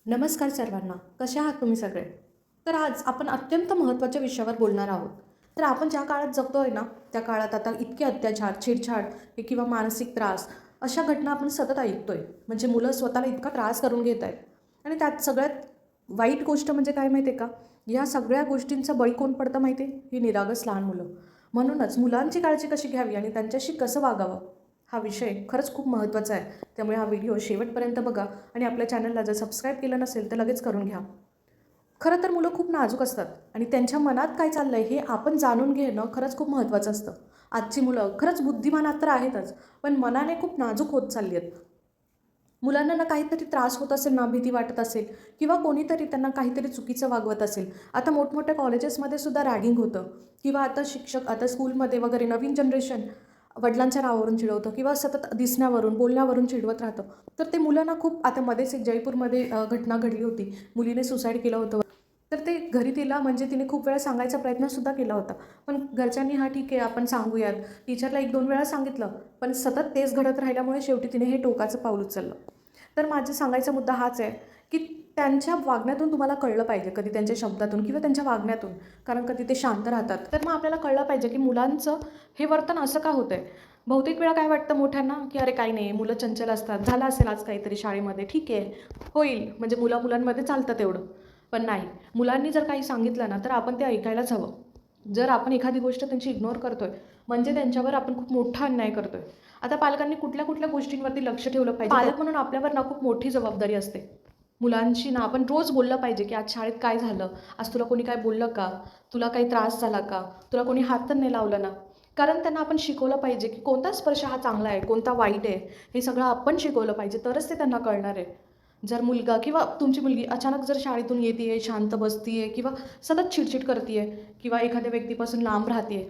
नमस्कार सर्वांना. कसे आहात तुम्ही सगळे? तर आज आपण अत्यंत महत्त्वाच्या विषयावर बोलणार आहोत. तर आपण ज्या काळात जगतो आहे ना, त्या काळात आता इतके अत्याचार, छेडछाड किंवा मानसिक त्रास अशा घटना आपण सतत ऐकतोय. म्हणजे मुलं स्वतःला इतका त्रास करून घेत आहेत आणि त्यात सगळ्यात वाईट गोष्ट म्हणजे काय माहिती आहे का? या सगळ्या गोष्टींचा बळी कोण पडतं माहिती आहे? ही निरागस लहान मुलं. म्हणूनच मुलांची काळजी कशी घ्यावी आणि त्यांच्याशी कसं वागावं, हा विषय खरंच खूप महत्त्वाचा आहे. त्यामुळे हा व्हिडिओ शेवटपर्यंत बघा आणि आपल्या चॅनलला जर सबस्क्राईब केलं नसेल तर लगेच करून घ्या. खरं तर मुलं खूप नाजूक असतात आणि त्यांच्या मनात काय चाललं आहे हे आपण जाणून घेणं खरंच खूप महत्त्वाचं असतं. आजची मुलं खरंच बुद्धिमान तर आहेतच, पण मनाने खूप नाजूक होत चालली आहेत. मुलांना ना काहीतरी त्रास होत असेल ना, भीती वाटत असेल किंवा कोणीतरी त्यांना काहीतरी चुकीचं वागवत असेल. आता मोठमोठ्या कॉलेजेसमध्ये सुद्धा रॅगिंग होतं किंवा आता शिक्षक आता स्कूलमध्ये वगैरे नवीन जनरेशन वडिलांच्या नावावरून चिडवतं किंवा सतत दिसण्यावरून, बोलण्यावरून चिडवत राहतं. तर ते मुलांना खूप आता मध्येच एक जयपूरमध्ये घटना घडली होती. मुलीने सुसाईड केलं होतं. तर ते घरी तिला म्हणजे तिने खूप वेळा सांगायचा प्रयत्नसुद्धा केला होता. पण घरच्यांनी "हां, ठीक आहे, आपण सांगूयात." टीचरला 1-2 वेळा सांगितलं, पण सतत तेच घडत राहिल्यामुळे शेवटी तिने हे टोकाचं पाऊल उचललं. तर माझा सांगायचा मुद्दा हाच आहे, की त्यांच्या वागण्यातून तुम्हाला कळलं पाहिजे, कधी त्यांच्या शब्दातून किंवा त्यांच्या वागण्यातून. कारण कधी ते शांत राहतात. तर मग आपल्याला कळलं पाहिजे, की मुलांचं हे वर्तन असं का होतंय? बहुतेक वेळा काय वाटतं मोठ्यांना, की "अरे काही नाही, मुलं चंचल असतात. झालं असेल आज काहीतरी शाळेमध्ये, ठीक आहे, होईल." म्हणजे मुला-मुलांमध्ये चालतं तेवढं. पण नाही, मुलांनी जर काही सांगितलं ना, तर आपण ते ऐकायलाच हवं. जर आपण एखादी गोष्ट त्यांची इग्नोर करतोय, म्हणजे त्यांच्यावर आपण खूप मोठा अन्याय करतोय. आता पालकांनी कुठल्या-कुठल्या गोष्टींवरती लक्ष ठेवलं पाहिजे. पालक म्हणून आपल्यावर ना खूप मोठी जबाबदारी असते. मुलांशी ना आपण रोज बोललं पाहिजे, की आज शाळेत काय झालं? आज तुला कोणी काय बोललं का? तुला काही त्रास झाला का? तुला कोणी हात तर नाही लावला ना? कारण त्यांना आपण शिकवलं पाहिजे, की कोणता स्पर्श हा चांगला आहे, कोणता वाईट आहे, हे सगळं आपण शिकवलं पाहिजे, तरच ते त्यांना कळणार आहे. जर मुलगा किंवा तुमची मुलगी अचानक जर शाळेतून येते शांत बसते किंवा सतत चिडचिड करते किंवा एखाद्या व्यक्तीपासून लांब राहते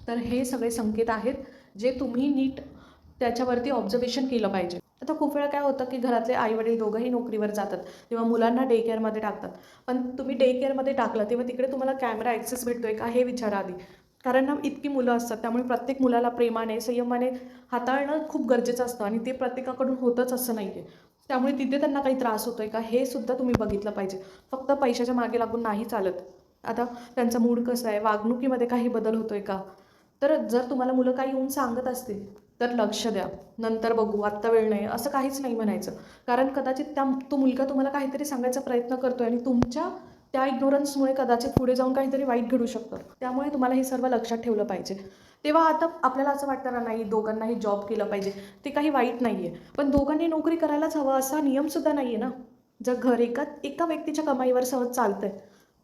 तर हे सगळे संकेत आहेत, जे तुम्ही नीट त्याच्यावरती ऑब्झर्वेशन केलं पाहिजे. आता खूप वेळा काय होतं, की घरातले आई-वडील दोघंही नोकरीवर जातात, तेव्हा मुलांना डे केअरमध्ये टाकतात. पण तुम्ही डे केअरमध्ये टाकलं, तेव्हा तिकडे तुम्हाला कॅमेरा ॲक्सेस भेटतोय का, हे विचारा आधी. कारण ना इतकी मुलं असतात, त्यामुळे प्रत्येक मुलाला प्रेमाने, संयमाने हाताळणं खूप गरजेचं असतं आणि ते प्रत्येकाकडून होतंच असं नाही आहे. त्यामुळे तिथे त्यांना काही त्रास होतोय का, हे सुद्धा तुम्ही बघितलं पाहिजे. फक्त पैशाच्या मागे लागून नाही चालत. आता त्यांचा मूड कसा आहे, वागणुकीमध्ये काही बदल होतोय का? तर जर तुम्हाला मुलं काही येऊन सांगत असतील, तर लक्ष द्या. नंतर बघू, आत्ता वेळ नाही, असं काहीच नाही म्हणायचं. कारण कदाचित तो मुलगा तुम्हाला काहीतरी सांगायचा प्रयत्न करतोय आणि तुमच्या त्या इग्नोरन्समुळे कदाचित पुढे जाऊन काहीतरी वाईट घडू शकतं. त्यामुळे तुम्हाला हे सर्व लक्षात ठेवलं पाहिजे. तेव्हा आता आपल्याला असं वाटतं ना, नाही दोघांनाही जॉब केलं पाहिजे. ते काही वाईट नाही आहे. पण दोघांनी नोकरी करायलाच हवं असा नियमसुद्धा नाही आहे ना. जर घर एका व्यक्तीच्या कमाईवर सहज चालतंय,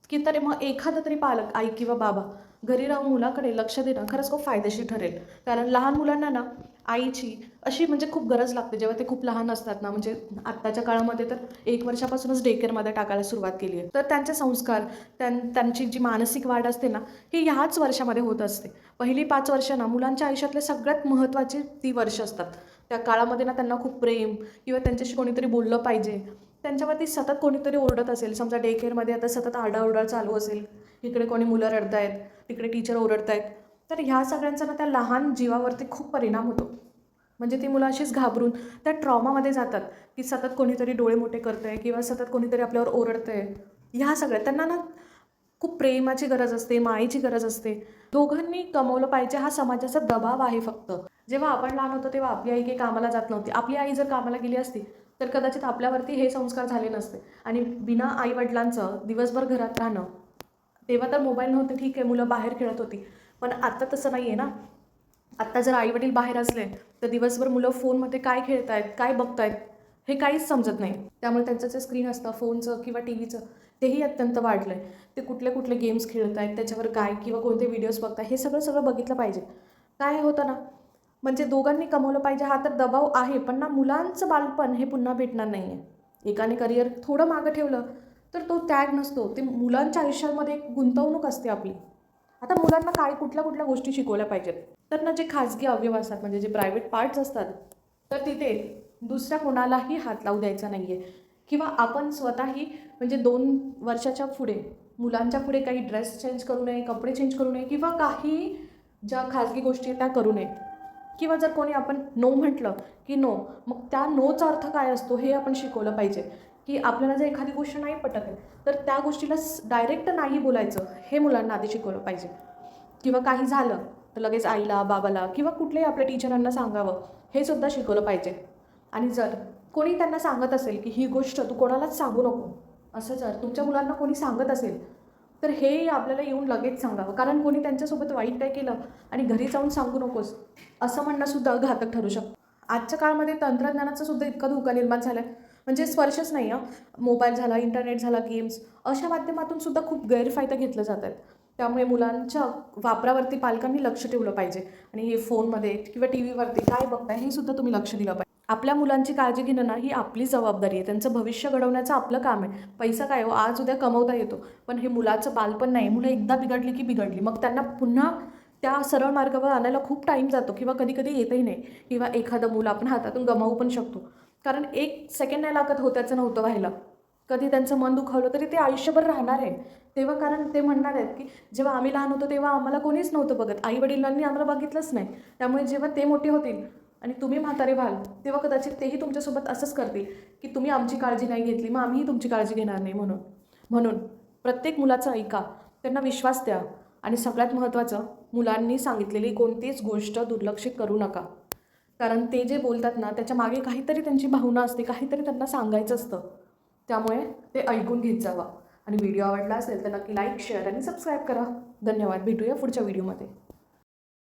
की तर मग एखादा तरी पालक, आई किंवा बाबा घरी राहून मुलाकडे लक्ष देणं खरंच खूप फायदेशीर ठरेल. कारण लहान मुलांना ना आईची अशी म्हणजे खूप गरज लागते जेव्हा ते खूप लहान असतात ना, म्हणजे आत्ताच्या काळामध्ये तर 1 वर्षापासूनच डे केअरमध्ये टाकायला सुरुवात केली आहे. तर त्यांचे संस्कार, त्यांची जी मानसिक वाढ असते ना, ही ह्याच वर्षामध्ये होत असते. पहिली 5 वर्ष ना मुलांच्या आयुष्यातले सगळ्यात महत्त्वाची ती वर्ष असतात. त्या काळामध्ये ना त्यांना खूप प्रेम किंवा त्यांच्याशी कोणीतरी बोललं पाहिजे. त्यांच्यावरती सतत कोणीतरी ओरडत असेल, समजा डे केअरमध्ये आता सतत आरडाओरडा चालू असेल, इकडे कोणी मुलं रडतायत, तिकडे टीचर ओरडतायत, तर ह्या सगळ्यांचा ना त्या लहान जीवावरती खूप परिणाम होतो. म्हणजे ती मुलं अशीच घाबरून त्या ट्रॉमामध्ये जातात, की सतत कोणीतरी डोळे मोठे करतंय किंवा सतत कोणीतरी आपल्यावर ओरडतंय. ह्या सगळ्या त्यांना ना खूप प्रेमाची गरज असते, मायेची गरज असते. दोघांनी कमवलं पाहिजे हा समाजाचा दबाव आहे फक्त. जेव्हा आपण लहान होतो तेव्हा आपली आई काही कामाला जात नव्हती. आपली आई जर कामाला गेली असती, तर कदाचित आपल्यावरती हे संस्कार झाले नसते आणि बिना आई-वडिलांचं दिवसभर घरात राहणं. तेव्हा तर मोबाईल नव्हते, ठीक आहे, मुलं बाहेर खेळत होती. पण आत्ता तसं नाही आहे ना. आत्ता जर आई-वडील बाहेर असले, तर दिवसभर मुलं फोनमध्ये काय खेळतायत, काय बघतायत, हे काहीच समजत नाही. त्यामुळे त्यांचं जे स्क्रीन असतं फोनचं किंवा टीव्हीचं, तेही अत्यंत वाढलं आहे. ते कुठले-कुठले गेम्स खेळत आहेत, त्याच्यावर काय किंवा कोणते व्हिडिओज बघताय, हे सगळं बघितलं पाहिजे. काय होतं ना, म्हणजे दोघांनी कमवलं पाहिजे हा तर दबाव आहे, पण ना मुलांचं बालपण हे पुन्हा भेटणार नाही आहे. एकाने करिअर थोडं मागं ठेवलं, तर तो त्याग नसतो. ते मुलांच्या आयुष्यामध्ये एक गुंतवणूक असते आपली. आता मुलांना काय कुठल्या-कुठल्या गोष्टी शिकवल्या पाहिजेत. तर ना जे खाजगी अवयव असतात, म्हणजे जे प्रायव्हेट पार्ट्स असतात, तर तिथे दुसऱ्या कोणालाही हात लावू द्यायचा नाही आहे किंवा आपण स्वतःही म्हणजे 2 वर्षाच्या पुढे मुलांच्या पुढे काही ड्रेस चेंज करू नये, कपडे चेंज करू नये किंवा काही ज्या खाजगी गोष्टी आहेत त्या करू नये किंवा जर कोणी आपण नो म्हटलं, की नो, मग त्या नोचा अर्थ काय असतो हे आपण शिकवलं पाहिजे. की आपल्याला जर एखादी गोष्ट नाही पटत आहे तर त्या गोष्टीला डायरेक्ट नाही बोलायचं, हे मुलांना आधी शिकवलं पाहिजे. किंवा काही झालं तर लगेच आईला, बाबाला किंवा कुठल्याही आपल्या टीचरांना सांगावं, हे सुद्धा शिकवलं पाहिजे. आणि जर कोणी त्यांना सांगत असेल की ही गोष्ट तू कोणालाच सांगू नको, असं जर तुमच्या मुलांना कोणी सांगत असेल तर हे आपल्याला येऊन लगेच सांगावं. कारण कोणी त्यांच्यासोबत वाईट काय केलं आणि घरी जाऊन सांगू नकोस असं म्हणणंसुद्धा घातक ठरू शकतं. आजच्या काळामध्ये तंत्रज्ञानाचा सुद्धा इतका धोका निर्माण झाला आहे, म्हणजे स्पर्शच नाही आहे. मोबाईल झाला, इंटरनेट झाला, गेम्स अशा माध्यमातून सुद्धा खूप गैरफायदा घेतले जात आहेत. त्यामुळे मुलांच्या वापरावरती पालकांनी लक्ष ठेवलं पाहिजे. आणि हे फोनमध्ये किंवा टी व्हीवरती काय बघताय हे सुद्धा तुम्ही लक्ष दिलं पाहिजे. आपल्या मुलांची काळजी घेणं ना ही आपली जबाबदारी आहे. त्यांचं भविष्य घडवण्याचं आपलं काम आहे. पैसा काय हो, आज उद्या कमवता येतो, पण हे मुलाचं बालपण नाही. मुलं एकदा बिघडली की बिघडली, मग त्यांना पुन्हा त्या सरळ मार्गावर आणायला खूप टाईम जातो किंवा कधी कधी येतही नाही. किंवा एखादं मुलं आपण हातातून गमावू पण शकतो, कारण एक सेकंड नाही लागत होत्याचं नव्हतं व्हायला. कधी त्यांचं मन दुखावलं तरी ते आयुष्यभर राहणार आहे. तेव्हा कारण ते म्हणणार आहेत की जेव्हा आम्ही लहान होतो तेव्हा आम्हाला कोणीच नव्हतं बघत, आई वडिलांनी आम्हाला बघितलंच नाही. त्यामुळे जेव्हा ते मोठे होतील आणि तुम्ही म्हातारे व्हाल तेव्हा कदाचित तेही तुमच्यासोबत असंच करतील की तुम्ही आमची काळजी नाही घेतली, मग आम्हीही तुमची काळजी घेणार नाही. म्हणून म्हणून प्रत्येक मुलाचं ऐका, त्यांना विश्वास द्या. आणि सगळ्यात महत्त्वाचं, मुलांनी सांगितलेली कोणतीच गोष्ट दुर्लक्षित करू नका. कारण ते जे बोलतात ना त्याच्या मागे काहीतरी त्यांची भावना असते, काहीतरी त्यांना सांगायचं असतं. त्यामुळे ते ऐकून घेत जावा. आणि व्हिडिओ आवडला असेल तर नक्की लाईक, शेअर आणि सबस्क्राईब करा. धन्यवाद. भेटूया पुढच्या व्हिडिओमध्ये.